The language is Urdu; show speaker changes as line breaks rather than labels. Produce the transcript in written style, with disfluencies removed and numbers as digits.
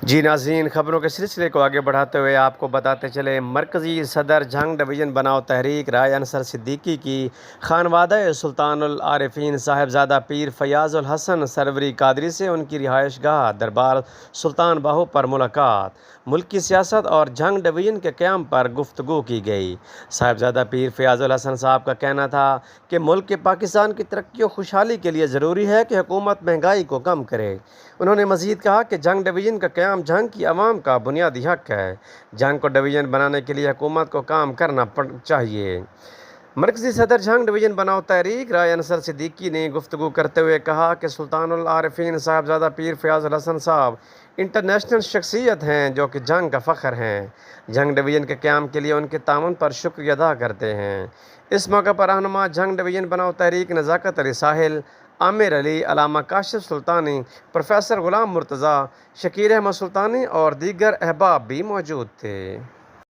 جی ناظرین، خبروں کے سلسلے کو آگے بڑھاتے ہوئے آپ کو بتاتے چلے، مرکزی صدر جنگ ڈویژن بناؤ تحریک رائے انصر صدیقی کی خانوادہ سلطان العارفین صاحبزادہ پیر فیاض الحسن سروری قادری سے ان کی رہائش گاہ دربار سلطان باہو پر ملاقات۔ ملک کی سیاست اور جنگ ڈویژن کے قیام پر گفتگو کی گئی۔ صاحبزادہ پیر فیاض الحسن صاحب کا کہنا تھا کہ ملک کے پاکستان کی ترقی و خوشحالی کے لیے ضروری ہے کہ حکومت مہنگائی کو کم کرے۔ انہوں نے مزید کہا کہ جنگ ڈویژن کا قیام جنگ کی عوام کا بنیادی حق ہے۔ جنگ کو ڈویژن بنانے کے لیے حکومت کو کام کرنا چاہیے۔ مرکزی صدر جنگ ڈویژن بناؤ تحریک رائے انصر صدیقی نے گفتگو کرتے ہوئے کہا کہ سلطان العارفین صاحبزادہ پیر فیاض الحسن صاحب انٹرنیشنل شخصیت ہیں جو کہ جنگ کا فخر ہیں۔ جنگ ڈویژن کے قیام کے لیے ان کے تعاون پر شکریہ ادا کرتے ہیں۔ اس موقع پر رہنما جنگ ڈویژن بناؤ تحریک نزاکت علی ساحل، عامر علی، علامہ کاشف سلطانی، پروفیسر غلام مرتضیٰ، شکیر احمد سلطانی اور دیگر احباب بھی موجود تھے۔